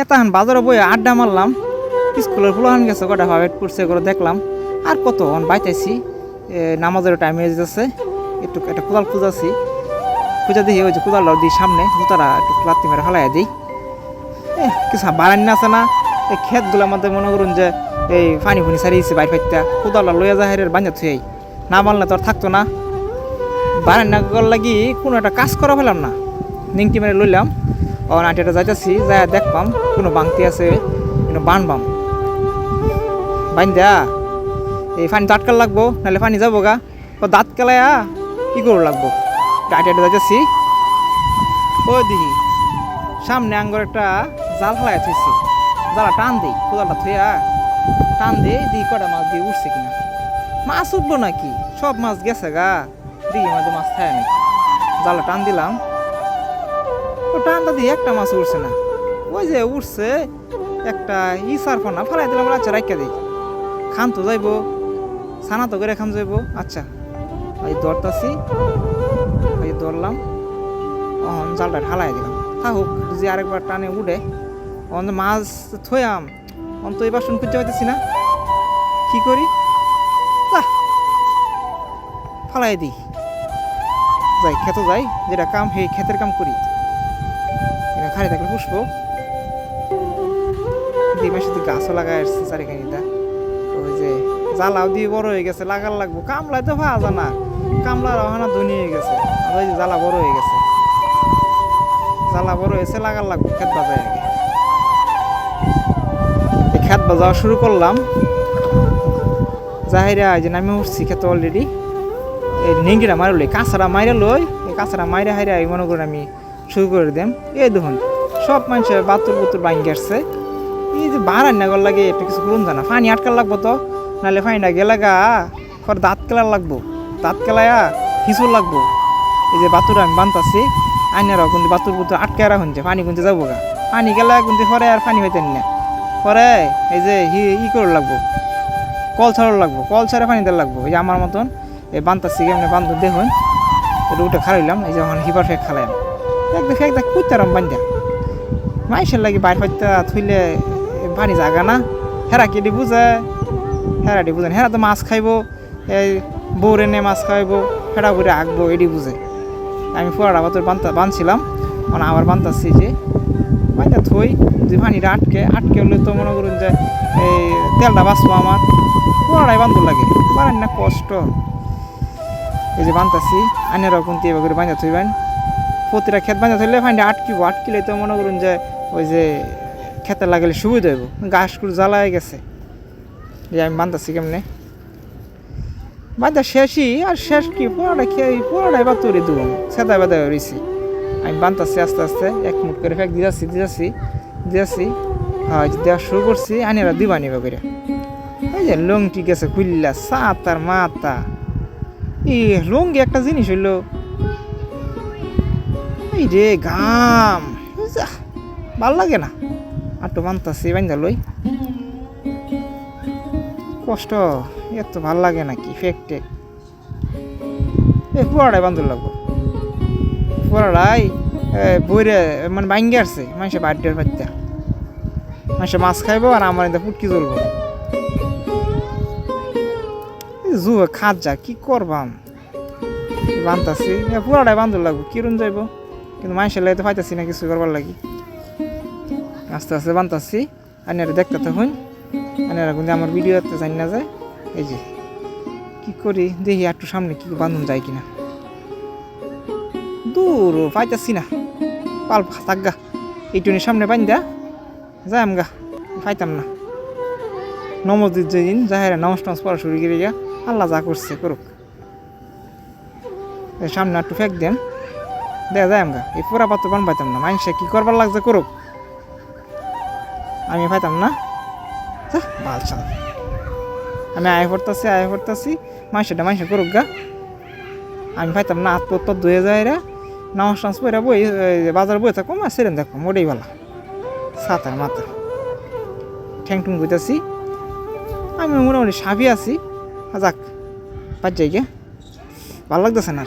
কেতাহান বাজারে বই আড্ডা মারলাম, স্কুলের ফুলাহান গেছে কটা ওয়েট করছে করে দেখলাম। আর কতক্ষণ বাইতেছি, নামাজের টাইম হয়ে যাচ্ছে, একটু একটা কোদাল খুঁজাছি, খুঁজা দিই ওই যে কোদালটা দিই সামনে, জুতারা একটু লাত্তি মেরে ফালাই দিই। কিছু বাড়ানি আছে না, এই ক্ষেতগুলোর মধ্যে মনে করুন যে এই পানি ফুনি সারিয়েছে বাইর ফাইতে, কোদালটা লইয়া যায় বাঞ্জা থুই, না বানলে তো আর থাকতো না। বাড়ানি না লাগি কোনো একটা কাজ করা ফেলাম না, নিংটি মেরে লইলাম। ও আটিটা যাইতেছি, যাই দেখবাম কোনো বাংতি আছে, কিন্তু বানবাম বাইন্দা এই পানি তো আটকাল লাগবো, নাহলে পানি যাবো গা। ও দাঁত কেলায়া কি করবো লাগবো, আটিটা যাইতেছি। ও দিহি সামনে আঙ্গর একটা জাল ফেলাই থুইছি, জালা টান দিই, কোদালটা থুইয়া টান দিই, দিই কটা মাছ দিয়ে উঠছে কিনা। মাছ উঠবো নাকি, সব মাছ গেছে গা, দিঘি মাঝে মাছ খায় নাকি। জালা টান দিলাম, ও টানটা দিয়ে একটা মাছ উঠছে না। ওই যে উঠছে একটা সারফোনা ফেলাই দিলাম, আচ্ছা রাখিয়া দিই, খান তো যাইবো, ছানা তো করে খান যাইবো। আচ্ছা এই দরতাছি, এই দরলাম, অহন জালটা ঢালাই দিলাম, থাকুক যদি আরেকবার টানে উঠে। অন মাছ থইয়াম, অন্ত এই বাসন খুঁজতে পাইতেছি না, কি করি, ফালাই দিই, যাই খেতে যাই, যেটা কাম সেই ক্ষেতের কাম করি। খালি থাকলে পুষবো, ডিমের সাথে গাছও লাগাই আসছে চারিখানিটা। ওই যে জ্বালাও দিয়ে বড় হয়ে গেছে, লাগার লাগবো, কামলাই তো ভাজা না, কামলার ওখানে ধনী হয়ে গেছে। ওই যে জ্বালা বড় হয়ে গেছে, জ্বালা বড় হয়েছে, লাগার লাগবো, খেত বাজায় আগে। এই খেত বাজাওয়া শুরু করলাম, যাহিরা এই যে নামে উঠছি খেতে অলরেডি। এই নিংড়িটা মারে লই, কাঁচারা মাইরা লই, এই কাঁচারা মাইরা হাইরা এই মনে করেন আমি শুরু করে দেম। এই দেখুন সব মানুষের বাতুর বুতুর বাইঙ্গে আসছে। এই যে বাড়ান না গর লাগে একটু কিছু করুন জানা, পানি আটকার লাগবো তো, নাহলে পানিটা গেলে গা পর দাঁত কেলার লাগবো, দাঁত কেলায়া হিঁচুর লাগবো। এই যে বাতুর আমি বানতাছি, আইনারাও কিন্তু বাতুর বুতুর আটকে রাখুন, যে পানি কিন্তু যাবো গা, পানি গেলে কিন্তু পরে আর পানি হইতেন না, পরে এই যে করে লাগবো, কল ছাড়ার লাগবো, কল ছাড়া পানি দেওয়ার লাগবো। এই যে আমার মতন এই বানতাছি, কেমনি বান্ধব দেখুন, এটা উঠে খারাইলাম। এই যে এখন হিবার ফেক খালাম, এক কুইতারাম বান্ধা মাইসের লাগি বাইর পাইতা থইলে পানি জাগা না। হেরা কেডি বুঝে, হেরাটি বুঝেন, হেরা তো মাছ খাইবো, এই বউরে নে মাছ খাইবো, হেরা বউরে আঁকবো, এটি বুঝে। আমি ফোয়ারা বাতর বানছিলাম, মানে আবার বানতাছি, যে বান্ধা থই যদি পানিটা আটকে হলে তো মনে করুন যে এই তেলটা বাঁচবো আমার, ফোয়ারাই বান্ধব লাগে, পারেন না কষ্ট। এই যে বানতাছি, আইনেরাও কিন্তু এবার করে বান্ধা থইবেন, প্রতিটা ক্ষেত বান্ধা থইলে পানিটা আটকিলে তো মনে করুন যে ওই যে খেতে লাগালে সুবিধা হইব। গাছগুলো জ্বালায় গেছে, যে আমি বানতাছি কেমনে বান্ধা শেষই আর শেষ কি পোড়াটা খেয়ে পোড়াটাই বা তৈরি দেবো, সেদায় বেদায় রয়েছি। আমি বানতাছি আস্তে আস্তে, এক মুঠ করে ফেক দিয়েছি, হয় দেওয়া শুরু করছি। আইনেরা দিবা নিবা করে, এই যে লংটি গেছে খুললা সাতার মাথা। এই লঙ্গি একটা জিনিস হইলো, এই রে ঘাম ভাল লাগে না, আটু বানতাছি বান্ধা লই, কষ্ট এত ভাল লাগে নাকি ফেকটে। এই পুরাটাই বান্ধব লাগবো, পুরাটাই বইরে মানে ভাঙ্গে আসছে, মানুষের বাড়িটার বাচ্চা মানুষে মাছ খাইবো, আর আমার এটা ফুটকি জ্বলবো। জুয়ে খাত যা কি করবাম, বানতাছি পুরাটাই বান্ধব লাগবো, কিরণ যাইবো, কিন্তু মানুষের লাগে তো পাইতাছি না কিছু করবার লাগি। আস্তে আস্তে বানতাছি, আইনারা দেখতে থাকুন, আইনারা কিন্তু আমার ভিডিওতে জানি না যায়। এই যে কি করি দেখি একটু সামনে কি বান্ধন যায় কিনা, দূর পাইতাছি না, পাল থাকগা এইটুনির সামনে বান্ধা যাই আমগা, পাইতাম না। নমস্দির যেদিন যাহেরা নামাজ টামাজ পড়া শুরু করে গিয়া, আল্লাহ যা করছে করুক, সামনে একটু ফেক দেন, দেখা যায় আমগা। এই পুরা পাত্র বান পাইতাম না, মানুষে কি করবার লাগছে করুক, আমি পাইতাম না, ভাল চাল। আমি আয় পড়তাছি মানুষটা মানুষে করুক গা, আমি পাইতাম না। হাত পর ধুয়ে যায় রে, নামাজ টামাজ পড়া বই বাজার বই থাকো, মা সেরেন দেখো মোটেই ভালো, সাতার মাথা ঠ্যাং টুং বইতাছি। আমি মোটামুটি সাফি আছি, যাক বাদ যাই গে, ভালো লাগতেছে না।